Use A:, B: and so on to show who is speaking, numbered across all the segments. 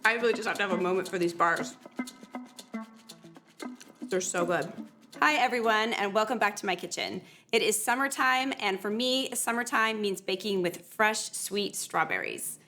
A: I really just have to have a moment for these bars. They're so good. Hi everyone, and welcome back to my kitchen. It is summertime, and for me, summertime means baking with fresh, sweet strawberries.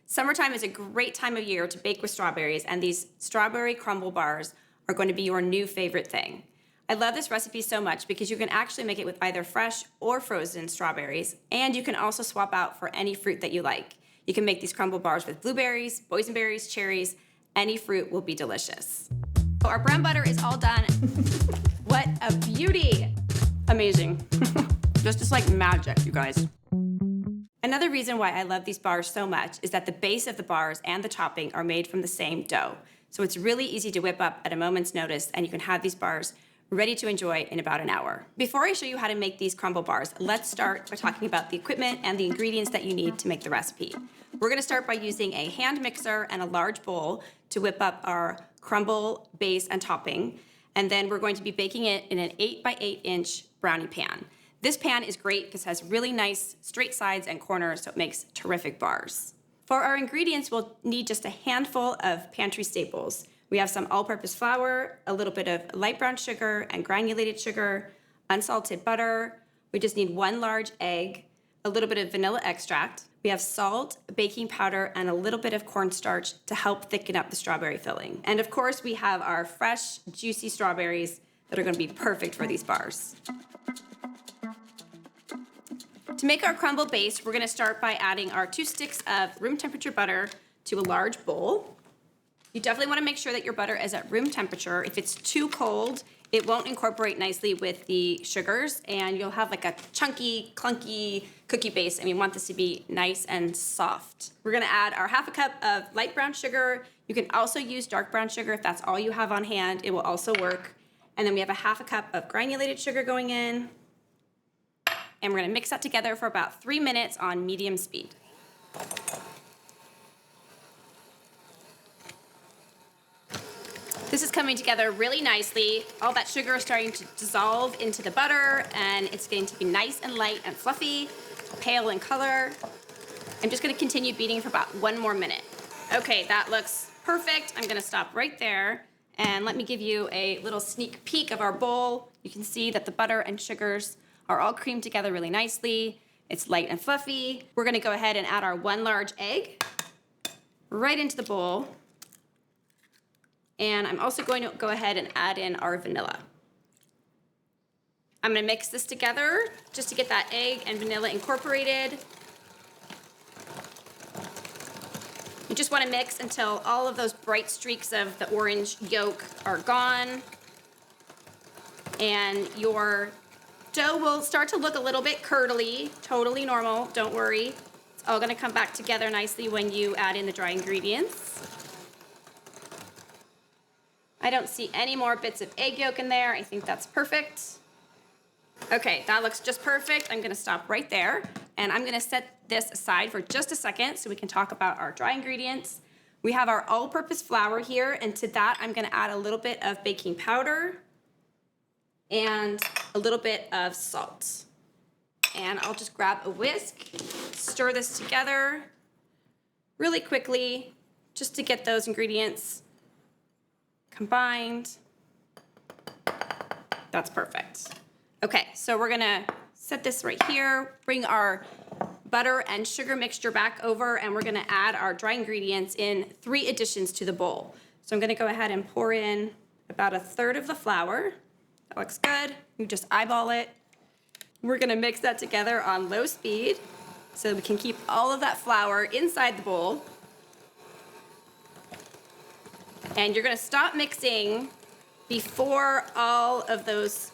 A: Summertime is a great time of year to bake with strawberries, and these strawberry crumble bars are going to be your new favorite thing. I love this recipe so much because you can actually make it with either fresh or frozen strawberries, and you can also swap out for any fruit that you like. You can make these crumble bars with blueberries, boysenberries, cherries. Any fruit will be delicious. So our brown butter is all done. What a beauty. Amazing. Just like magic, you guys. Another reason why I love these bars so much is that the base of the bars and the topping are made from the same dough. So it's really easy to whip up at a moment's notice, and you can have these bars ready to enjoy in about an hour. Before I show you how to make these crumble bars, let's start by talking about the equipment and the ingredients that you need to make the recipe. We're gonna start by using a hand mixer and a large bowl to whip up our crumble base and topping. And then we're going to be baking it in an 8 by 8 inch brownie pan. This pan is great because it has really nice straight sides and corners, so it makes terrific bars. For our ingredients, we'll need just a handful of pantry staples. We have some all-purpose flour, a little bit of light brown sugar and granulated sugar, unsalted butter. We just need 1 large egg, a little bit of vanilla extract. We have salt, baking powder, and a little bit of cornstarch to help thicken up the strawberry filling. And of course, we have our fresh, juicy strawberries that are gonna be perfect for these bars. To make our crumble base, we're gonna start by adding our 2 sticks of room temperature butter to a large bowl. You definitely wanna make sure that your butter is at room temperature. If it's too cold, it won't incorporate nicely with the sugars, and you'll have like a chunky, clunky cookie base, and we want this to be nice and soft. We're gonna add our 1/2 cup of light brown sugar. You can also use dark brown sugar if that's all you have on hand. It will also work. And then we have a 1/2 cup of granulated sugar going in. And we're gonna mix that together for about 3 minutes on medium speed. This is coming together really nicely. All that sugar is starting to dissolve into the butter, and it's going to be nice and light and fluffy, pale in color. I'm just gonna continue beating for about 1 more minute. Okay, that looks perfect. I'm gonna stop right there, and let me give you a little sneak peek of our bowl. You can see that the butter and sugars are all creamed together really nicely. It's light and fluffy. We're gonna go ahead and add our 1 large egg right into the bowl. And I'm also going to go ahead and add in our vanilla. I'm gonna mix this together just to get that egg and vanilla incorporated. You just wanna mix until all of those bright streaks of the orange yolk are gone. And your dough will start to look a little bit curdly, totally normal, don't worry. It's all gonna come back together nicely when you add in the dry ingredients. I don't see any more bits of egg yolk in there. I think that's perfect. Okay, that looks just perfect. I'm gonna stop right there, and I'm gonna set this aside for just a second so we can talk about our dry ingredients. We have our all-purpose flour here, and to that I'm gonna add a little bit of baking powder and a little bit of salt. And I'll just grab a whisk, stir this together really quickly just to get those ingredients combined. That's perfect. Okay, so we're gonna set this right here, bring our butter and sugar mixture back over, and we're gonna add our dry ingredients in 3 additions to the bowl. So I'm gonna go ahead and pour in about 1/3 of the flour. That looks good. You just eyeball it. We're gonna mix that together on low speed so we can keep all of that flour inside the bowl. And you're gonna stop mixing before all of those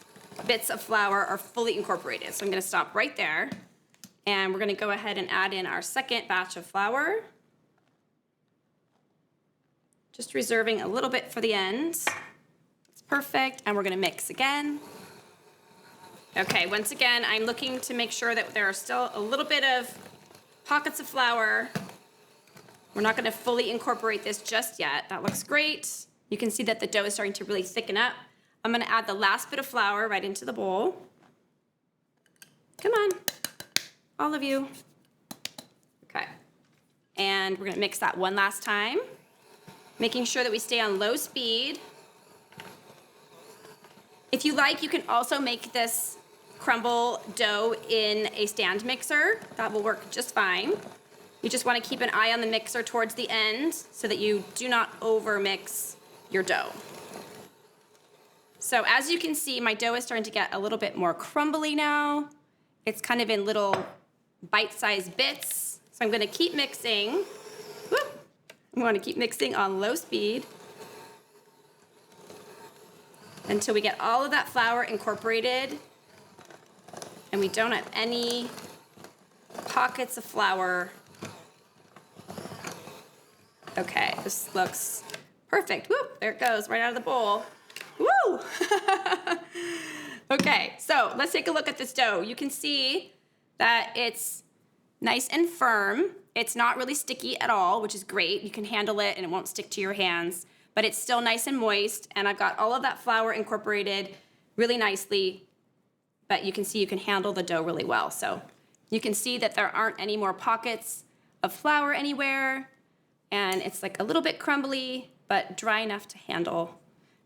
A: bits of flour are fully incorporated. So I'm gonna stop right there, and we're gonna go ahead and add in our second batch of flour. Just reserving a little bit for the end. It's perfect, and we're gonna mix again. Okay, once again, I'm looking to make sure that there are still a little bit of pockets of flour. We're not gonna fully incorporate this just yet. That looks great. You can see that the dough is starting to really thicken up. I'm gonna add the last bit of flour right into the bowl. Come on, all of you. Okay, and we're gonna mix that one last time. making sure that we stay on low speed. If you like, you can also make this crumble dough in a stand mixer. That will work just fine. You just want to keep an eye on the mixer towards the end so that you do not over mix your dough. So as you can see, my dough is starting to get a little bit more crumbly now. It's kind of in little bite-sized bits. So I'm going to keep mixing. Whoop. I'm going to keep mixing on low speed until we get all of that flour incorporated and we don't have any pockets of flour. Okay, this looks perfect. Whoop, there it goes, right out of the bowl. Woo! Okay, so let's take a look at this dough. You can see that it's nice and firm. It's not really sticky at all, which is great. You can handle it and it won't stick to your hands, but it's still nice and moist, and I've got all of that flour incorporated really nicely, but you can see you can handle the dough really well. So you can see that there aren't any more pockets of flour anywhere, and it's like a little bit crumbly, but dry enough to handle.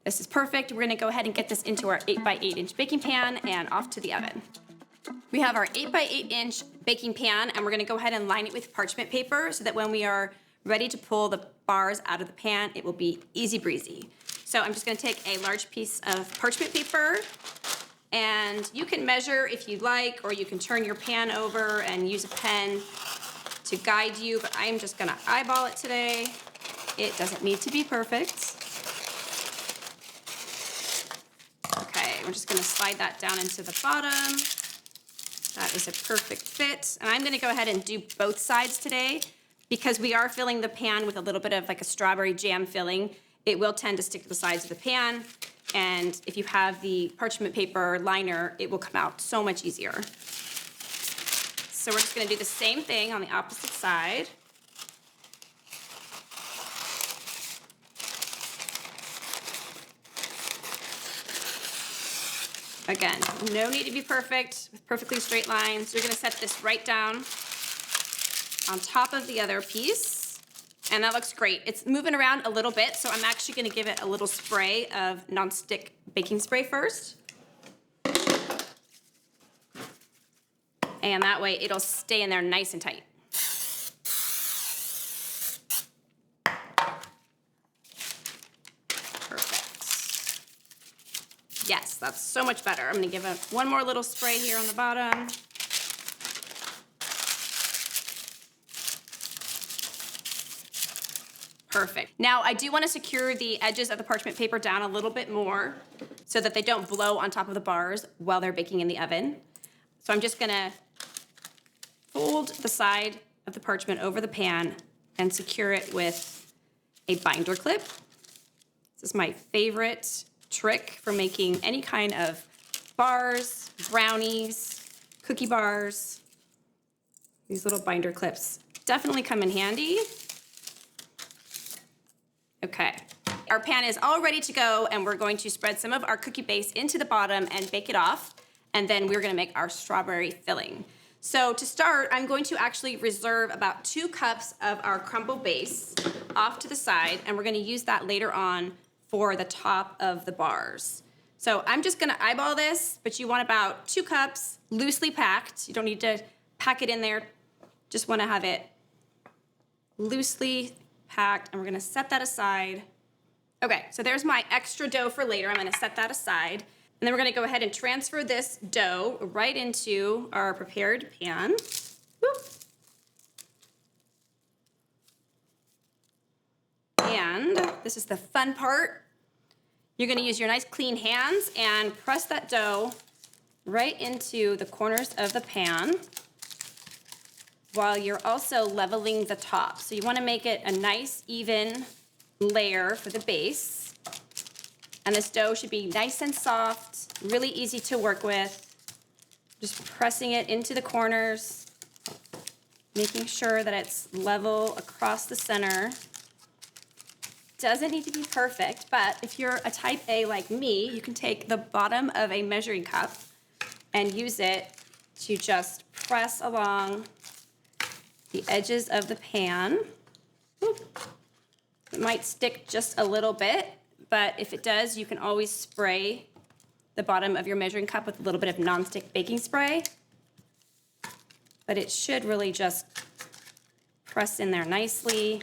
A: This is perfect. We're gonna go ahead and get this into our 8x8 inch baking pan and off to the oven. We have our 8x8 inch baking pan, and we're gonna go ahead and line it with parchment paper so that when we are ready to pull the bars out of the pan, it will be easy breezy. So I'm just gonna take a large piece of parchment paper, and you can measure if you'd like, or you can turn your pan over and use a pen to guide you, but I'm just gonna eyeball it today. It doesn't need to be perfect. Okay, we're just gonna slide that down into the bottom. That is a perfect fit. And I'm gonna go ahead and do both sides today because we are filling the pan with a little bit of like a strawberry jam filling. It will tend to stick to the sides of the pan. And if you have the parchment paper liner, it will come out so much easier. So we're just gonna do the same thing on the opposite side. Again, no need to be perfect with perfectly straight lines. You're gonna set this right down on top of the other piece, and that looks great. It's moving around a little bit, so I'm actually gonna give it a little spray of nonstick baking spray first. And that way it'll stay in there nice and tight. Yes, that's so much better. I'm gonna give it one more little spray here on the bottom. Perfect. Now I do wanna secure the edges of the parchment paper down a little bit more so that they don't blow on top of the bars while they're baking in the oven. So I'm just gonna fold the side of the parchment over the pan and secure it with a binder clip. This is my favorite trick for making any kind of bars, brownies, cookie bars. These little binder clips definitely come in handy. Okay, our pan is all ready to go, and we're going to spread some of our cookie base into the bottom and bake it off, and then we're gonna make our strawberry filling. So to start, I'm going to actually reserve about 2 cups of our crumble base off to the side, and we're gonna use that later on for the top of the bars. So I'm just gonna eyeball this, but you want about 2 cups loosely packed. You don't need to pack it in there. Just wanna have it loosely packed, and we're gonna set that aside. Okay, so there's my extra dough for later. I'm gonna set that aside. And then we're gonna go ahead and transfer this dough right into our prepared pan. Whoop. And this is the fun part. You're gonna use your nice clean hands and press that dough right into the corners of the pan while you're also leveling the top. So you wanna make it a nice, even layer for the base. And this dough should be nice and soft, really easy to work with. Just pressing it into the corners, making sure that it's level across the center. Doesn't need to be perfect, but if you're a type A like me, you can take the bottom of a measuring cup and use it to just press along the edges of the pan. It might stick just a little bit, but if it does, you can always spray the bottom of your measuring cup with a little bit of nonstick baking spray. But it should really just press in there nicely.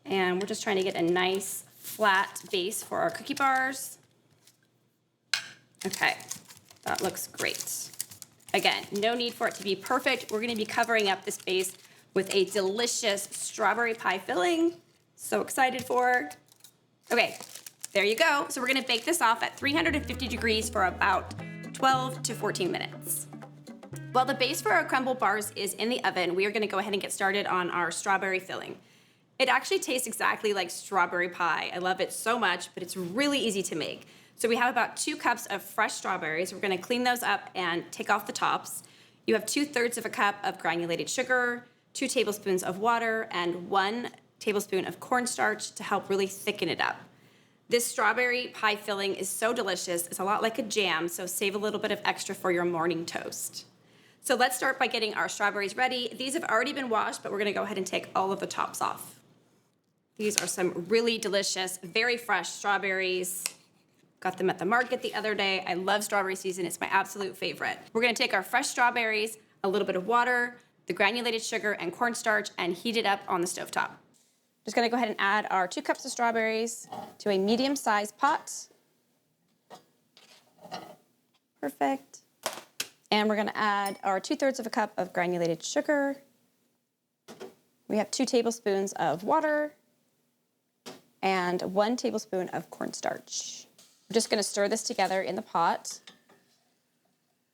A: And we're just trying to get a nice flat base for our cookie bars. Okay, that looks great. Again, no need for it to be perfect. We're gonna be covering up this base with a delicious strawberry pie filling. So excited for. Okay, there you go. So we're gonna bake this off at 350 degrees for about 12 to 14 minutes. While the base for our crumble bars is in the oven, we are gonna go ahead and get started on our strawberry filling. It actually tastes exactly like strawberry pie. I love it so much, but it's really easy to make. So we have about 2 cups of fresh strawberries. We're gonna clean those up and take off the tops. You have 2/3 of a cup of granulated sugar, 2 tablespoons of water, and 1 tablespoon of cornstarch to help really thicken it up. This strawberry pie filling is so delicious. It's a lot like a jam, so save a little bit of extra for your morning toast. So let's start by getting our strawberries ready. These have already been washed, but we're gonna go ahead and take all of the tops off. These are some really delicious, very fresh strawberries. Got them at the market the other day. I love strawberry season. It's my absolute favorite. We're gonna take our fresh strawberries, a little bit of water, the granulated sugar and cornstarch, and heat it up on the stovetop. Just gonna go ahead and add our 2 cups of strawberries to a medium-sized pot. Perfect. And we're gonna add our 2/3 of a cup of granulated sugar. We have 2 tablespoons of water and 1 tablespoon of cornstarch. We're just gonna stir this together in the pot,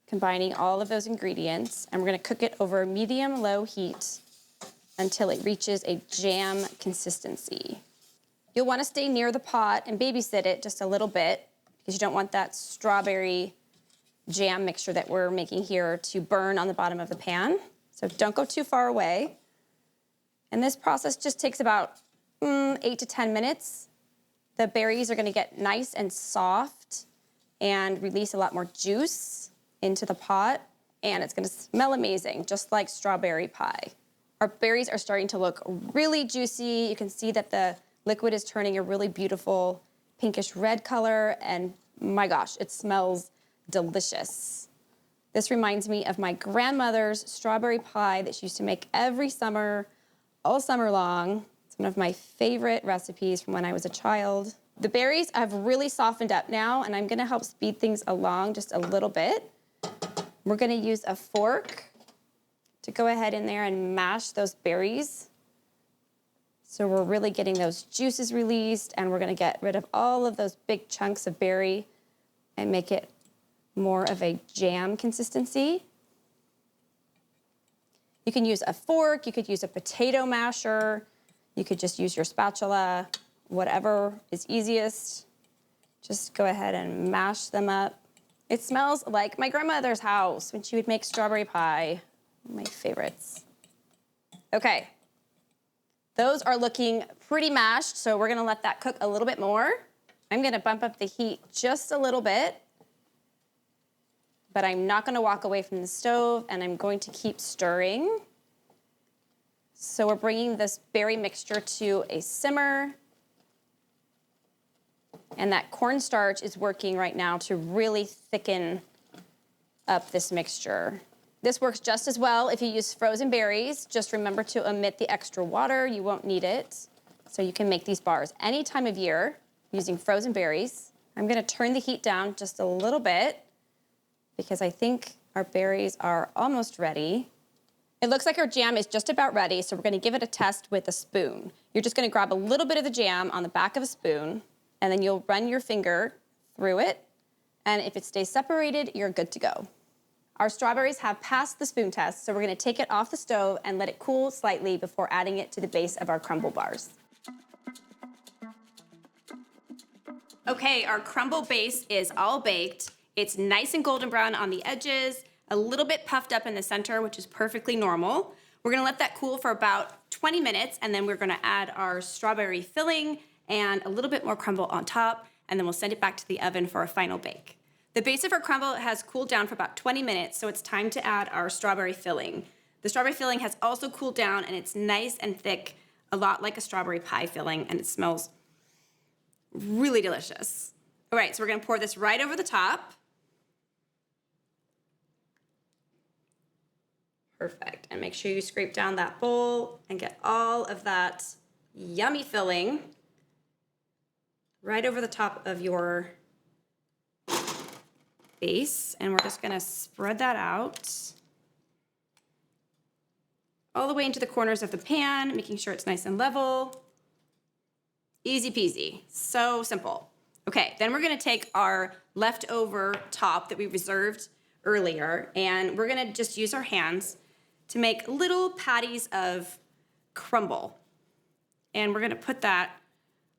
A: combining all of those ingredients, and we're gonna cook it over medium-low heat until it reaches a jam consistency. You'll wanna stay near the pot and babysit it just a little bit because you don't want that strawberry jam mixture that we're making here to burn on the bottom of the pan. So don't go too far away. And this process just takes about 8 to 10 minutes. The berries are gonna get nice and soft and release a lot more juice into the pot, and it's gonna smell amazing, just like strawberry pie. Our berries are starting to look really juicy. You can see that the liquid is turning a really beautiful pinkish red color, and my gosh, it smells delicious. This reminds me of my grandmother's strawberry pie that she used to make every summer, all summer long. It's one of my favorite recipes from when I was a child. The berries have really softened up now, and I'm gonna help speed things along just a little bit. We're gonna use a fork to go ahead in there and mash those berries. So we're really getting those juices released, and we're gonna get rid of all of those big chunks of berry and make it more of a jam consistency. You can use a fork, you could use a potato masher, you could just use your spatula, whatever is easiest. Just go ahead and mash them up. It smells like my grandmother's house when she would make strawberry pie. My favorites. Okay, those are looking pretty mashed, so we're gonna let that cook a little bit more. I'm gonna bump up the heat just a little bit, but I'm not gonna walk away from the stove, and I'm going to keep stirring. So we're bringing this berry mixture to a simmer, and that cornstarch is working right now to really thicken up this mixture. This works just as well if you use frozen berries. Just remember to omit the extra water. You won't need it. So you can make these bars any time of year using frozen berries. I'm gonna turn the heat down just a little bit because I think our berries are almost ready. It looks like our jam is just about ready, so we're gonna give it a test with a spoon. You're just gonna grab a little bit of the jam on the back of a spoon, and then you'll run your finger through it, and if it stays separated, you're good to go. Our strawberries have passed the spoon test, so we're gonna take it off the stove and let it cool slightly before adding it to the base of our crumble bars. Okay, our crumble base is all baked. It's nice and golden brown on the edges, a little bit puffed up in the center, which is perfectly normal. We're gonna let that cool for about 20 minutes, and then we're gonna add our strawberry filling and a little bit more crumble on top, and then we'll send it back to the oven for a final bake. The base of our crumble has cooled down for about 20 minutes, so it's time to add our strawberry filling. The strawberry filling has also cooled down, and it's nice and thick a lot like a strawberry pie filling, and it smells really delicious. All right, so we're gonna pour this right over the top. Perfect, and make sure you scrape down that bowl and get all of that yummy filling right over the top of your base. And we're just gonna spread that out all the way into the corners of the pan, making sure it's nice and level. Easy peasy, so simple. Okay, then we're gonna take our leftover top that we reserved earlier, and we're gonna just use our hands to make little patties of crumble. And we're gonna put that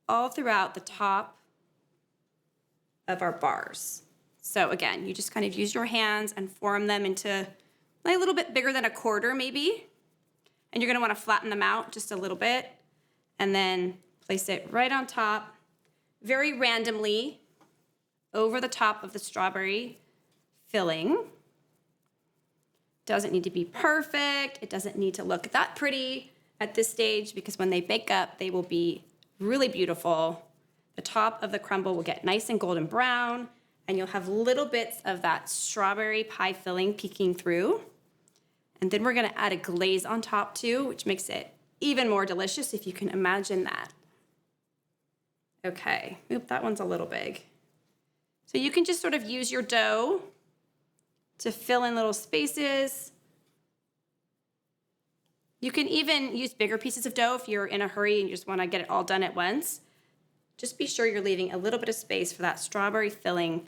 A: all throughout the top of our bars. So again, you just kind of use your hands and form them into like a little bit bigger than a quarter maybe. And you're gonna wanna flatten them out just a little bit and then place it right on top, very randomly over the top of the strawberry filling. Doesn't need to be perfect. It doesn't need to look that pretty at this stage because when they bake up, they will be really beautiful. The top of the crumble will get nice and golden brown, and you'll have little bits of that strawberry pie filling peeking through. And then we're gonna add a glaze on top too, which makes it even more delicious if you can imagine that. Okay, oop, that one's a little big. So you can just sort of use your dough to fill in little spaces. You can even use bigger pieces of dough if you're in a hurry and you just wanna get it all done at once. Just be sure you're leaving a little bit of space for that strawberry filling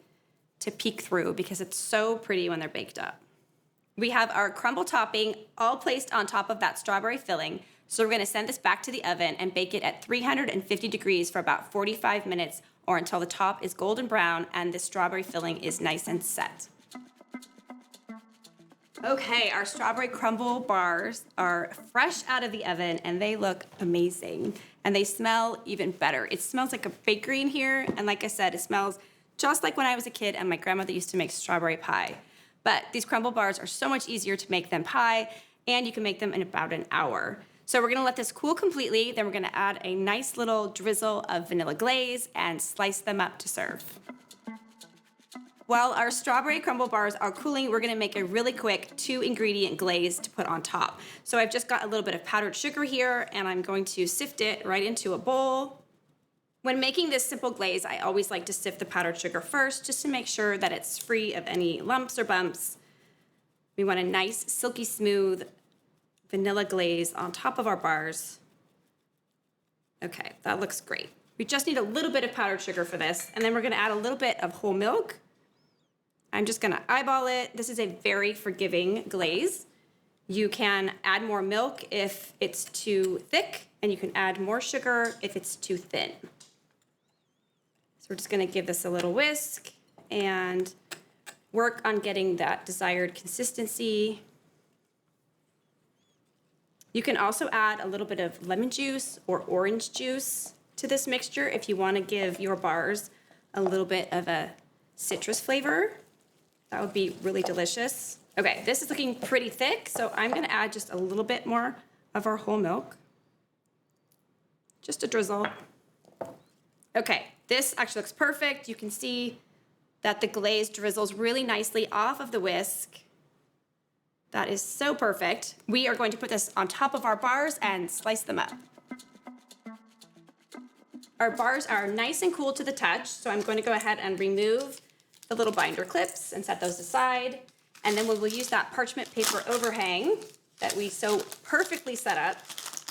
A: to peek through because it's so pretty when they're baked up. We have our crumble topping all placed on top of that strawberry filling. So we're gonna send this back to the oven and bake it at 350 degrees for about 45 minutes or until the top is golden brown and the strawberry filling is nice and set. Okay, our strawberry crumble bars are fresh out of the oven and they look amazing and they smell even better. It smells like a bakery in here, and like I said, it smells just like when I was a kid and my grandmother used to make strawberry pie. But these crumble bars are so much easier to make than pie, and you can make them in about an hour. So we're gonna let this cool completely, then we're gonna add a nice little drizzle of vanilla glaze and slice them up to serve. While our strawberry crumble bars are cooling, we're gonna make a really quick 2-ingredient glaze to put on top. So I've just got a little bit of powdered sugar here, and I'm going to sift it right into a bowl. When making this simple glaze, I always like to sift the powdered sugar first, just to make sure that it's free of any lumps or bumps. We want a nice, silky smooth vanilla glaze on top of our bars. Okay, that looks great. We just need a little bit of powdered sugar for this, and then we're gonna add a little bit of whole milk. I'm just gonna eyeball it. This is a very forgiving glaze. You can add more milk if it's too thick, and you can add more sugar if it's too thin. So we're just gonna give this a little whisk and work on getting that desired consistency. You can also add a little bit of lemon juice or orange juice to this mixture if you wanna give your bars a little bit of a citrus flavor. That would be really delicious. Okay, this is looking pretty thick, so I'm gonna add just a little bit more of our whole milk. Just a drizzle. Okay, this actually looks perfect. You can see that the glaze drizzles really nicely off of the whisk. That is so perfect. We are going to put this on top of our bars and slice them up. Our bars are nice and cool to the touch, so I'm going to go ahead and remove the little binder clips and set those aside. And then we will use that parchment paper overhang that we so perfectly set up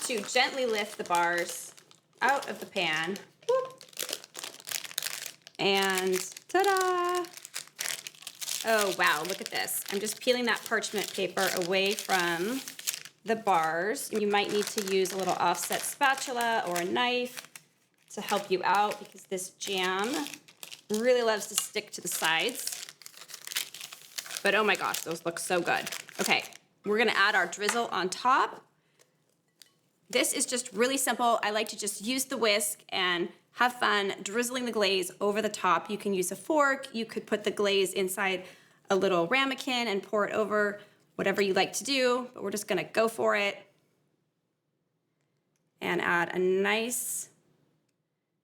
A: to gently lift the bars out of the pan. Whoop. And ta-da! Oh, wow, look at this. I'm just peeling that parchment paper away from the bars. You might need to use a little offset spatula or a knife to help you out because this jam really loves to stick to the sides. But oh my gosh, those look so good. Okay, we're gonna add our drizzle on top. This is just really simple. I like to just use the whisk and have fun drizzling the glaze over the top. You can use a fork. You could put the glaze inside a little ramekin and pour it over, whatever you like to do, but we're just gonna go for it. and add a nice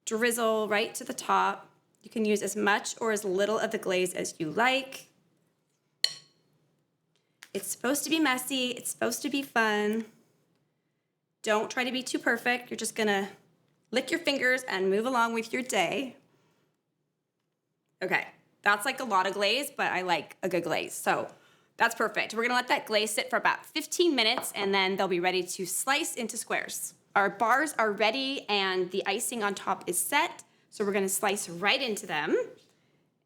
A: drizzle right to the top. You can use as much or as little of the glaze as you like. It's supposed to be messy. It's supposed to be fun. Don't try to be too perfect. You're just gonna lick your fingers and move along with your day. Okay, that's like a lot of glaze, but I like a good glaze, so that's perfect. We're gonna let that glaze sit for about 15 minutes and then they'll be ready to slice into squares. Our bars are ready and the icing on top is set, so we're gonna slice right into them.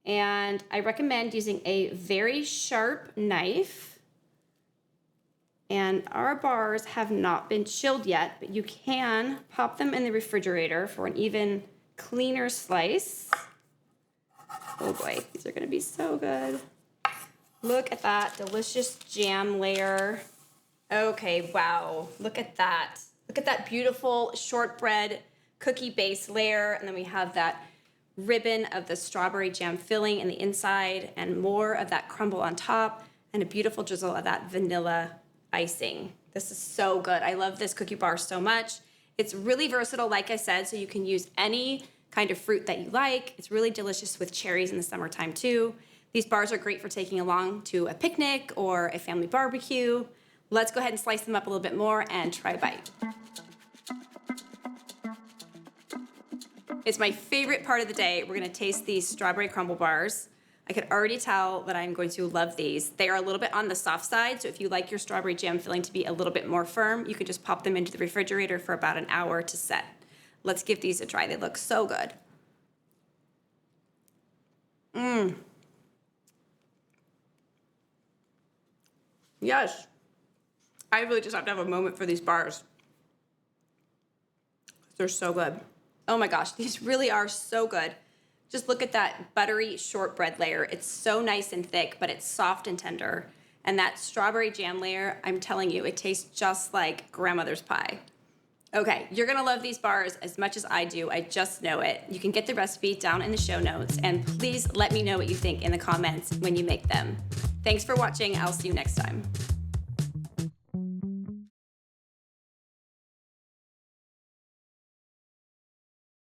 A: And I recommend using a very sharp knife. And our bars have not been chilled yet, but you can pop them in the refrigerator for an even cleaner slice. Oh boy, these are gonna be so good. Look at that delicious jam layer. Okay, wow, look at that. Look at that beautiful shortbread cookie base layer. And then we have that ribbon of the strawberry jam filling in the inside and more of that crumble on top and a beautiful drizzle of that vanilla icing. This is so good. I love this cookie bar so much. It's really versatile, like I said, so you can use any kind of fruit that you like. It's really delicious with cherries in the summertime too. These bars are great for taking along to a picnic or a family barbecue. Let's go ahead and slice them up a little bit more and try a bite. It's my favorite part of the day. We're gonna taste these strawberry crumble bars. I could already tell that I'm going to love these. They are a little bit on the soft side, so if you like your strawberry jam filling to be a little bit more firm, you can just pop them into the refrigerator for about an hour to set. Let's give these a try. They look so good. Yes. I really just have to have a moment for these bars. They're so good. Oh my gosh, these really are so good. Just look at that buttery shortbread layer. It's so nice and thick, but it's soft and tender. And that strawberry jam layer, I'm telling you, it tastes just like grandmother's pie. Okay, you're gonna love these bars as much as I do. I just know it. You can get the recipe down in the show notes, and please let me know what you think in the comments when you make them. Thanks for watching. I'll see you next time.